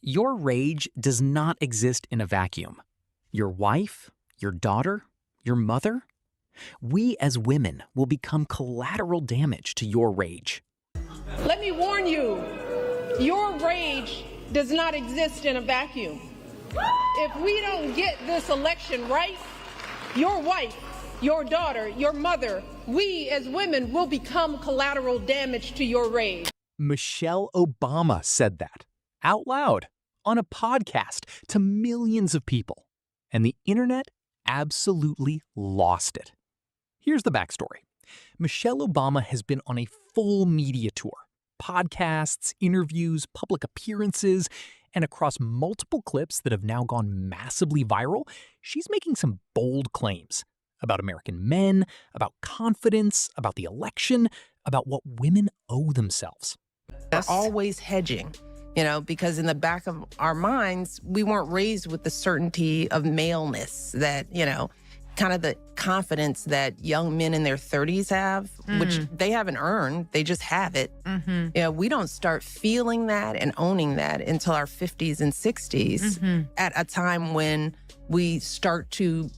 Your rage does not exist in a vacuum. Your wife, your daughter, your mother, we as women will become collateral damage to your rage. Let me warn you, your rage does not exist in a vacuum. If we don't get this election right, your wife, your daughter, your mother, we as women will become collateral damage to your rage. Michelle Obama said that out loud on a podcast to millions of people, and the internet absolutely lost it. Here's the backstory. Michelle Obama has been on a full media tour, podcasts, interviews, public appearances, and across multiple clips that have now gone massively viral, she's making some bold claims about American men, about confidence, about the election, about what women owe themselves. We're always hedging, because in the back of our minds, we weren't raised with the certainty of maleness that, kind of the confidence that young men in their 30s have, which they haven't earned. They just have it. We don't start feeling that and owning that until our 50s and 60s at a time when we start to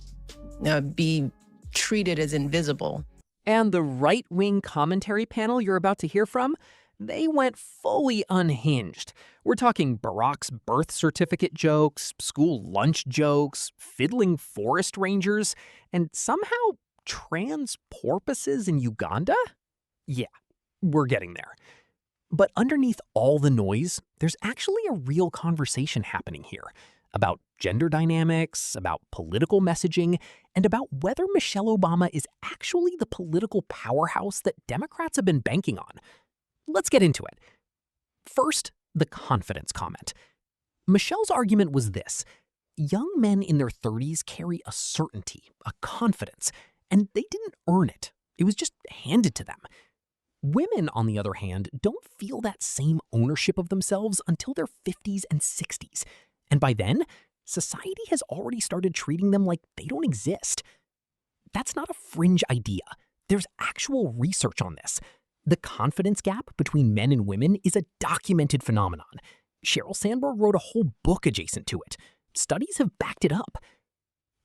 be treated as invisible. And the right-wing commentary panel you're about to hear from, they went fully unhinged. We're talking Barack's birth certificate jokes, school lunch jokes, fiddling forest rangers, and somehow trans porpoises in Uganda? Yeah, we're getting there. But underneath all the noise, there's actually a real conversation happening here about gender dynamics, about political messaging, and about whether Michelle Obama is actually the political powerhouse that Democrats have been banking on. Let's get into it. First, the confidence comment. Michelle's argument was this: young men in their 30s carry a certainty, a confidence, and they didn't earn it. It was just handed to them. Women, on the other hand, don't feel that same ownership of themselves until their 50s and 60s. And by then, society has already started treating them like they don't exist. That's not a fringe idea. There's actual research on this. The confidence gap between men and women is a documented phenomenon. Sheryl Sandberg wrote a whole book adjacent to it. Studies have backed it up.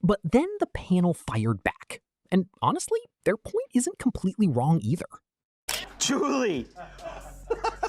But then the panel fired back. And honestly, their point isn't completely wrong either. Julie,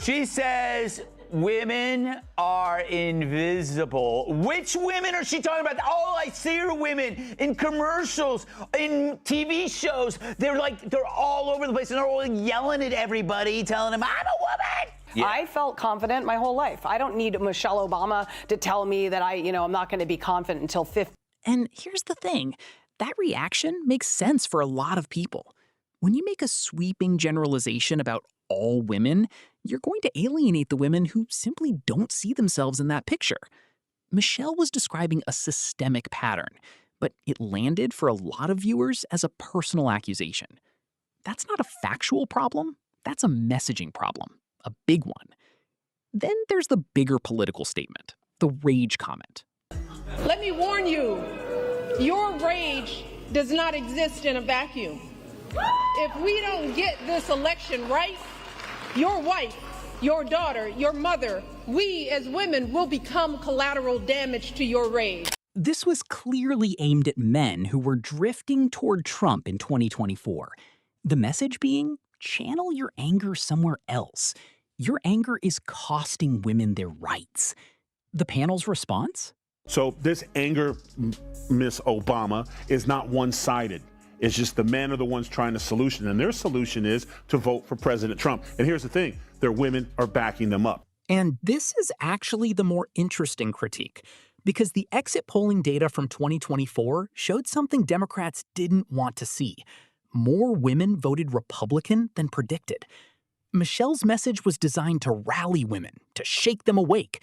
she says women are invisible. Which women are she talking about? All I see are women in commercials, in TV shows. They're all over the place, and they're all yelling at everybody, telling them, I'm a woman. Yeah. I felt confident my whole life. I don't need Michelle Obama to tell me that I'm not going to be confident until 50. And here's the thing. That reaction makes sense for a lot of people. When you make a sweeping generalization about all women, you're going to alienate the women who simply don't see themselves in that picture. Michelle was describing a systemic pattern, but it landed for a lot of viewers as a personal accusation. That's not a factual problem. That's a messaging problem, a big one. Then there's the bigger political statement, the rage comment. Let me warn you, your rage does not exist in a vacuum. If we don't get this election right, your wife, your daughter, your mother, we as women will become collateral damage to your rage. This was clearly aimed at men who were drifting toward Trump in 2024. The message being, channel your anger somewhere else. Your anger is costing women their rights. The panel's response? So this anger, Miss Obama, is not one-sided. It's just the men are the ones trying the solution, and their solution is to vote for President Trump. And here's the thing, their women are backing them up. And this is actually the more interesting critique, because the exit polling data from 2024 showed something Democrats didn't want to see. More women voted Republican than predicted. Michelle's message was designed to rally women, to shake them awake.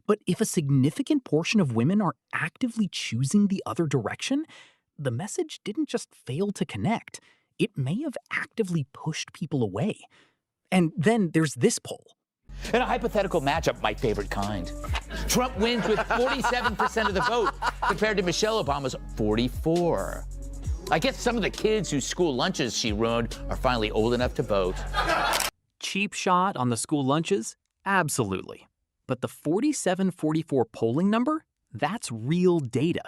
But if a significant portion of women are actively choosing the other direction, the message didn't just fail to connect. It may have actively pushed people away. And then there's this poll. In a hypothetical matchup, my favorite kind, Trump wins with 47% of the vote compared to Michelle Obama's 44%. I guess some of the kids whose school lunches she ruined are finally old enough to vote. Cheap shot on the school lunches? Absolutely. But the 47-44 polling number, that's real data.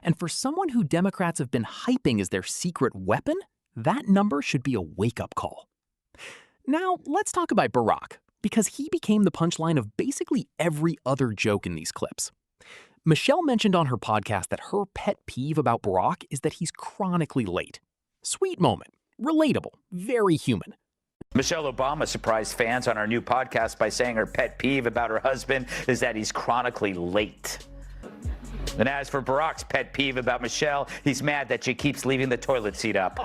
And for someone who Democrats have been hyping as their secret weapon, that number should be a wake-up call. Now, let's talk about Barack, because he became the punchline of basically every other joke in these clips. Michelle mentioned on her podcast that her pet peeve about Barack is that he's chronically late. Sweet moment. Relatable. Very human. Michelle Obama surprised fans on our new podcast by saying her pet peeve about her husband is that he's chronically late. And as for Barack's pet peeve about Michelle, he's mad that she keeps leaving the toilet seat up.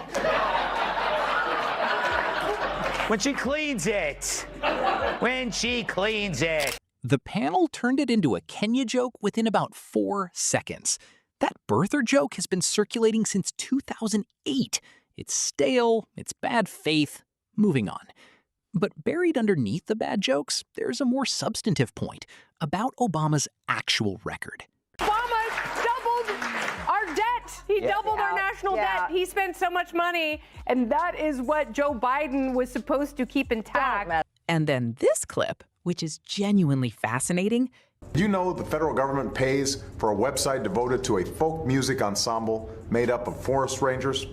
When she cleans it. When she cleans it. The panel turned it into a Kenya joke within about 4 seconds. That birther joke has been circulating since 2008. It's stale, it's bad faith. Moving on. But buried underneath the bad jokes, there's a more substantive point about Obama's actual record. Obama doubled our debt. He doubled our national debt. He spent so much money, and that is what Joe Biden was supposed to keep intact. And then this clip, which is genuinely fascinating. You know the federal government pays for a website devoted to a folk music ensemble made up of forest rangers?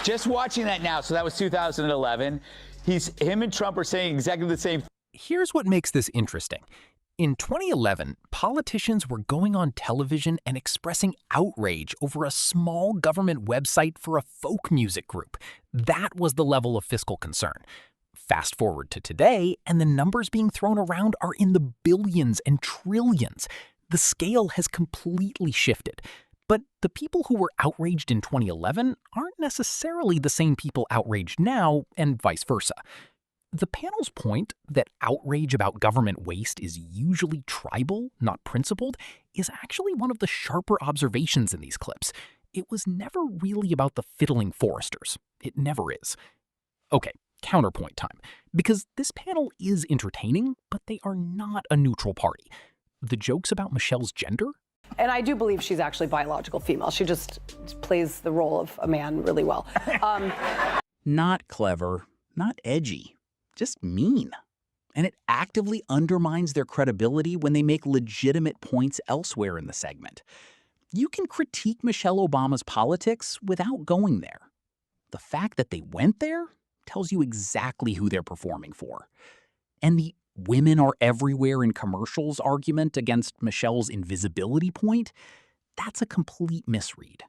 Just watching that now, so that was 2011. Him and Trump are saying exactly the same. Here's what makes this interesting. In 2011, politicians were going on television and expressing outrage over a small government website for a folk music group. That was the level of fiscal concern. Fast forward to today, and the numbers being thrown around are in the billions and trillions. The scale has completely shifted. But the people who were outraged in 2011 aren't necessarily the same people outraged now, and vice versa. The panel's point that outrage about government waste is usually tribal, not principled, is actually one of the sharper observations in these clips. It was never really about the fiddling foresters. It never is. Okay, counterpoint time. Because this panel is entertaining, but they are not a neutral party. The jokes about Michelle's gender? And I do believe she's actually biological female. She just plays the role of a man really well. Not clever, not edgy, just mean. And it actively undermines their credibility when they make legitimate points elsewhere in the segment. You can critique Michelle Obama's politics without going there. The fact that they went there tells you exactly who they're performing for. And the women are everywhere in commercials argument against Michelle's invisibility point, that's a complete misread.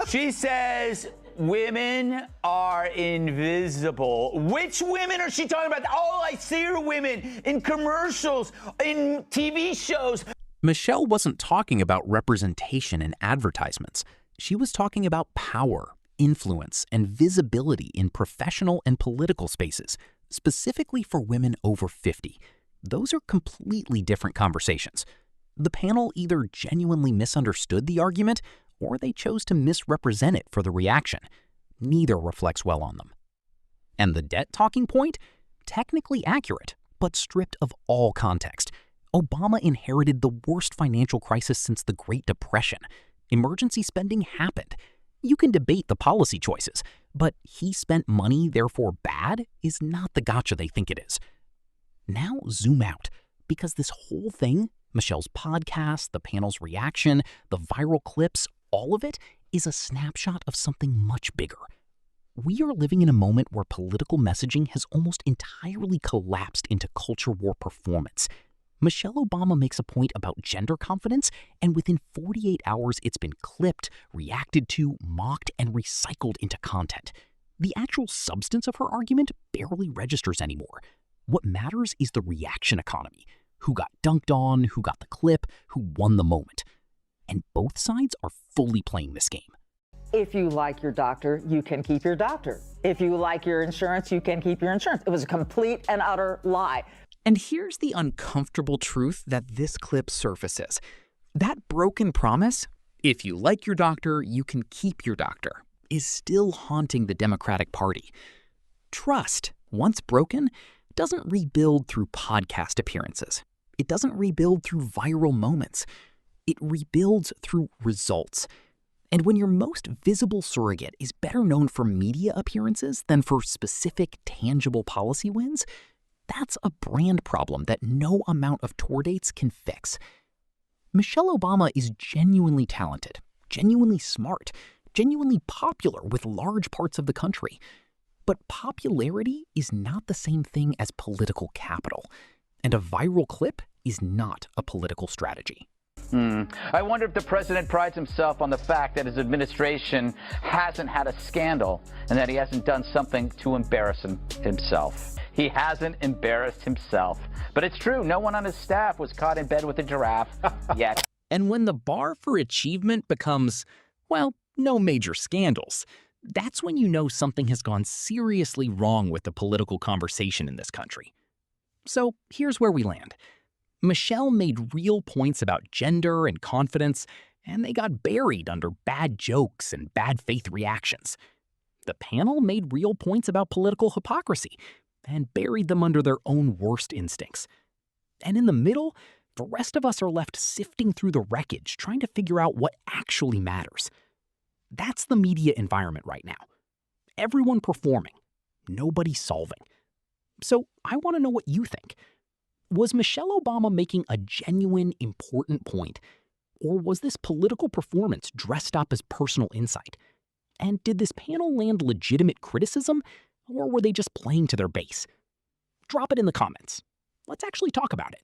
She says women are invisible. Which women are she talking about? All I see are women in commercials, in TV shows. Michelle wasn't talking about representation in advertisements. She was talking about power, influence, and visibility in professional and political spaces, specifically for women over 50. Those are completely different conversations. The panel either genuinely misunderstood the argument or they chose to misrepresent it for the reaction. Neither reflects well on them. And the debt talking point? Technically accurate, but stripped of all context. Obama inherited the worst financial crisis since the Great Depression. Emergency spending happened. You can debate the policy choices, but he spent money, therefore bad, is not the gotcha they think it is. Now zoom out, because this whole thing, Michelle's podcast, the panel's reaction, the viral clips, all of it is a snapshot of something much bigger. We are living in a moment where political messaging has almost entirely collapsed into culture war performance. Michelle Obama makes a point about gender confidence, and within 48 hours it's been clipped, reacted to, mocked, and recycled into content. The actual substance of her argument barely registers anymore. What matters is the reaction economy. Who got dunked on, who got the clip, who won the moment. And both sides are fully playing this game. If you like your doctor, you can keep your doctor. If you like your insurance, you can keep your insurance. It was a complete and utter lie. And here's the uncomfortable truth that this clip surfaces. That broken promise, if you like your doctor, you can keep your doctor, is still haunting the Democratic Party. Trust, once broken, doesn't rebuild through podcast appearances. It doesn't rebuild through viral moments. It rebuilds through results. And when your most visible surrogate is better known for media appearances than for specific, tangible policy wins, that's a brand problem that no amount of tour dates can fix. Michelle Obama is genuinely talented, genuinely smart, genuinely popular with large parts of the country. But popularity is not the same thing as political capital, and a viral clip is not a political strategy. I wonder if the president prides himself on the fact that his administration hasn't had a scandal and that he hasn't done something to embarrass himself. He hasn't embarrassed himself. But it's true, no one on his staff was caught in bed with a giraffe yet. And when the bar for achievement becomes, well, no major scandals, that's when you know something has gone seriously wrong with the political conversation in this country. So here's where we land. Michelle made real points about gender and confidence, and they got buried under bad jokes and bad faith reactions. The panel made real points about political hypocrisy and buried them under their own worst instincts. And in the middle, the rest of us are left sifting through the wreckage, trying to figure out what actually matters. That's the media environment right now. Everyone performing, nobody solving. So I want to know what you think. Was Michelle Obama making a genuine, important point? Or was this political performance dressed up as personal insight? And did this panel land legitimate criticism, or were they just playing to their base? Drop it in the comments. Let's actually talk about it.